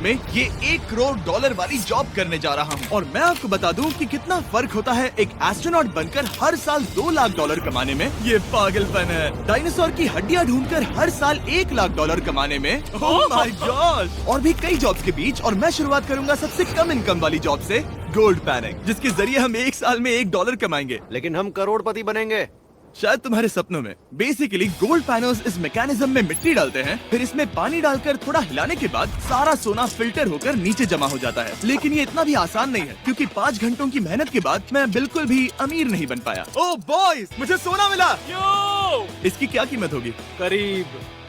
में ये $1 करोड़ वाली जॉब करने जा रहा हूँ। और मैं आपको बता दूँ कि कितना फर्क होता है एक एस्ट्रोनॉट बनकर हर साल $2 लाख कमाने में। ये पागलपन है। डायनासोर की हड्डियाँ ढूंढकर हर साल $1 लाख कमाने में। Oh my God. और भी कई जॉब्स के बीच, और मैं शुरुआत करूंगा सबसे कम इनकम वाली जॉब से, गोल्ड पैनिंग, जिसके जरिए हम एक साल में $1 कमाएंगे। लेकिन हम करोड़पति बनेंगे शायद तुम्हारे सपनों में। बेसिकली गोल्ड पैनल्स इस मैकेनिज्म में मिट्टी डालते हैं, फिर इसमें पानी डालकर थोड़ा हिलाने के बाद सारा सोना फिल्टर होकर नीचे जमा हो जाता है। लेकिन ये इतना भी आसान नहीं है, क्योंकि 5 घंटों की मेहनत के बाद मैं बिल्कुल भी अमीर नहीं बन पाया। ओह बॉयज, मुझे सोना मिला। इसकी क्या कीमत होगी? करीब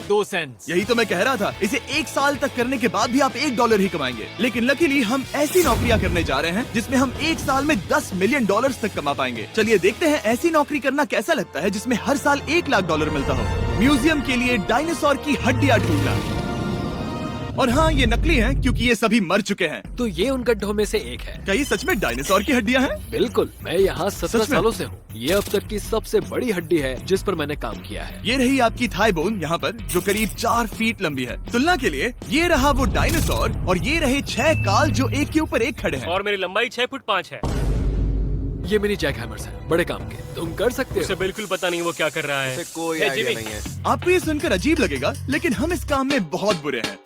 2 सेंट्स। यही तो मैं कह रहा था। इसे 1 साल तक करने के बाद भी आप $1 ही कमाएंगे। लेकिन लकीली हम ऐसी नौकरियां करने जा रहे हैं जिसमें हम 1 साल में $10 मिलियन तक कमा पाएंगे। चलिए देखते हैं ऐसी नौकरी करना कैसा लगता है जिसमें हर साल $1 लाख मिलता हो। म्यूजियम के लिए डायनासोर की हड्डियां ढूंढना। और हाँ, ये नकली हैं क्योंकि ये सभी मर चुके हैं। तो ये उन गड्ढों में से एक है। क्या ये सच में डायनासोर की हड्डियां हैं? बिल्कुल, मैं यहाँ 17 सच में? सालों से हूँ। ये अब तक की सबसे बड़ी हड्डी है जिस पर मैंने काम किया है। ये रही आपकी थाई बोन यहाँ पर, जो करीब 4 फीट लंबी है। तुलना के लिए ये रहा वो डायनासोर, और ये रहे 6 काल जो एक के ऊपर एक खड़े हैं। और मेरी लंबाई 6 फुट 5 है। ये मिनी जैक हैमर्स है, बड़े काम के। तुम कर सकते उसे हो। बिल्कुल पता नहीं वो क्या कर रहा है। इसे कोई हे, आइडिया जिमी। नहीं है। आपको ये सुनकर अजीब लगेगा, लेकिन हम इस काम में बहुत बुरे हैं।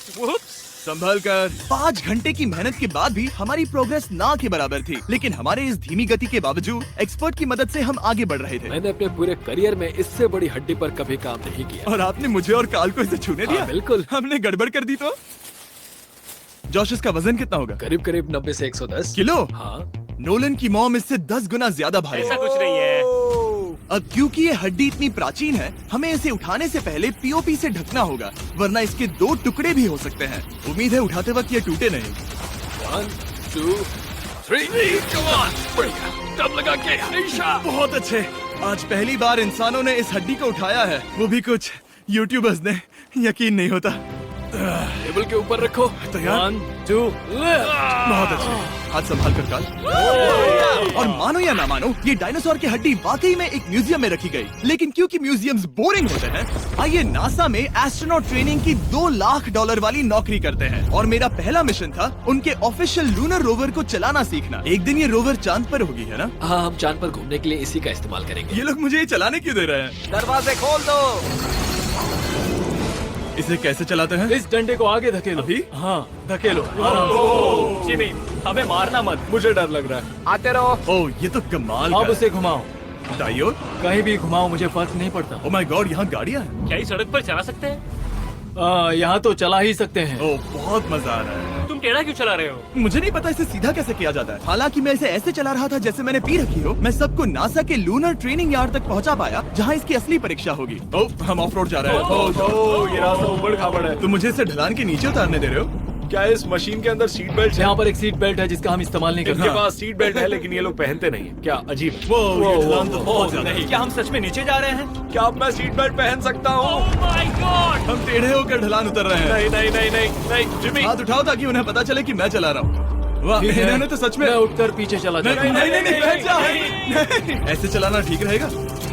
Whoops! संभल कर। 5 घंटे की मेहनत के बाद भी हमारी प्रोग्रेस ना के बराबर थी। लेकिन हमारे इस धीमी गति के बावजूद एक्सपर्ट की मदद से हम आगे बढ़ रहे थे। मैंने अपने पूरे करियर में इससे बड़ी हड्डी पर कभी काम नहीं किया। और आपने मुझे और काल को इसे छूने दिया? हाँ, बिल्कुल। हमने गड़बड़ कर दी तो? जोश, इसका वजन कितना होगा? करीब करीब 90 से 110 किलो? हाँ। नोलन की मॉम इससे 10 गुना ज्यादा भारी ऐसा है। कुछ नहीं है। अब क्योंकि ये हड्डी इतनी प्राचीन है, हमें इसे उठाने से पहले पीओपी से ढकना होगा, वरना इसके 2 टुकड़े भी हो सकते हैं। उम्मीद है उठाते वक्त ये टूटे नहीं। 1 2 3 come on! बढ़िया, दम लगा के हमेशा। बहुत अच्छे। आज पहली बार इंसानों ने इस हड्डी को उठाया है, वो भी कुछ यूट्यूबर्स ने। यकीन नहीं होता। टेबल के ऊपर रखो। तैयार? 1 2 बहुत अच्छे। हाथ संभाल कर काल। और मानो या ना मानो, ये डायनासोर की हड्डी वाकई में एक म्यूजियम में रखी गई। लेकिन क्योंकि म्यूजियम्स बोरिंग होते हैं, आइए नासा में एस्ट्रोनॉट ट्रेनिंग की $2 लाख वाली नौकरी करते हैं। और मेरा पहला मिशन था उनके ऑफिशियल लूनर रोवर को चलाना सीखना। एक दिन ये रोवर चांद पर होगी, है ना? हाँ, हम चांद पर घूमने के लिए इसी का इस्तेमाल करेंगे। ये लोग मुझे ये चलाने क्यों दे रहे हैं? दरवाजे खोल दो। इसे कैसे चलाते हैं? इस डंडे को आगे धकेलो। अभी? हाँ, धकेलो। जिमी, हमें मारना मत। मुझे डर लग रहा है। आते रहो। ओह, ये तो कमाल अब का है। उसे घुमाओ। दाईं ओर? कहीं भी घुमाओ, मुझे फर्क नहीं पड़ता। ओह माय गॉड, यहाँ गाड़ियाँ हैं। क्या इस सड़क पर चला सकते हैं? यहाँ तो चला ही सकते हैं। ओह, बहुत मजा आ रहा है। तुम टेढ़ा क्यों चला रहे हो? मुझे नहीं पता इसे सीधा कैसे किया जाता है। हालांकि मैं इसे ऐसे चला रहा था जैसे मैंने पी रखी हो। मैं सबको नासा के लूनर ट्रेनिंग यार्ड तक पहुंचा पाया, जहां इसकी असली परीक्षा होगी। ओह, हम ऑफ रोड जा रहे हैं। ओह, ये रास्ता उबड़ खाबड़ है। तुम मुझे इसे ढलान के नीचे उतारने दे रहे हो? क्या इस मशीन के अंदर सीट बेल्ट है? यहाँ पर एक सीट बेल्ट है जिसका हम इस्तेमाल नहीं इनके करते। पास सीट बेल्ट है लेकिन ये लोग पहनते नहीं है। क्या अजीब है। वो, ये ढलान तो बहुत ज्यादा है। क्या हम सच में नीचे जा रहे हैं? क्या अब मैं सीट बेल्ट पहन सकता हूँ? Oh my God! हम टेढ़े होकर ढलान उतर रहे हैं। नहीं नहीं नहीं नहीं नहीं जिमी। हाथ उठाओ ताकि उन्हें पता चले कि मैं चला रहा हूँ। वाह, ठीक है। इन्होंने तो सच में। मैं उठकर पीछे चला नहीं जाता नहीं हूँ। नहीं, बैठ जा। नहीं, ऐसे चलाना ठीक रहेगा?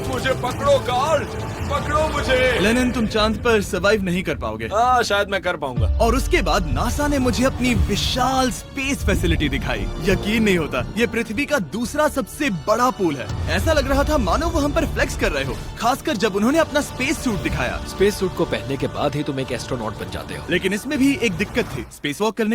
मुझे पकड़ो कार्ल, पकड़ो मुझे। लेनिन, तुम चांद पर सर्वाइव नहीं कर पाओगे। शायद मैं कर पाऊंगा। और उसके बाद नासा ने मुझे अपनी विशाल स्पेस फैसिलिटी दिखाई। यकीन नहीं होता, ये पृथ्वी का दूसरा सबसे बड़ा पूल है। ऐसा लग रहा था मानो वो हम पर फ्लेक्स कर रहे हो, खासकर जब उन्होंने अपना स्पेस सूट दिखाया। स्पेस सूट को पहनने के बाद ही तुम एक एस्ट्रोनॉट बन जाते हो। लेकिन इसमें भी एक दिक्कत थी। स्पेस वॉक करने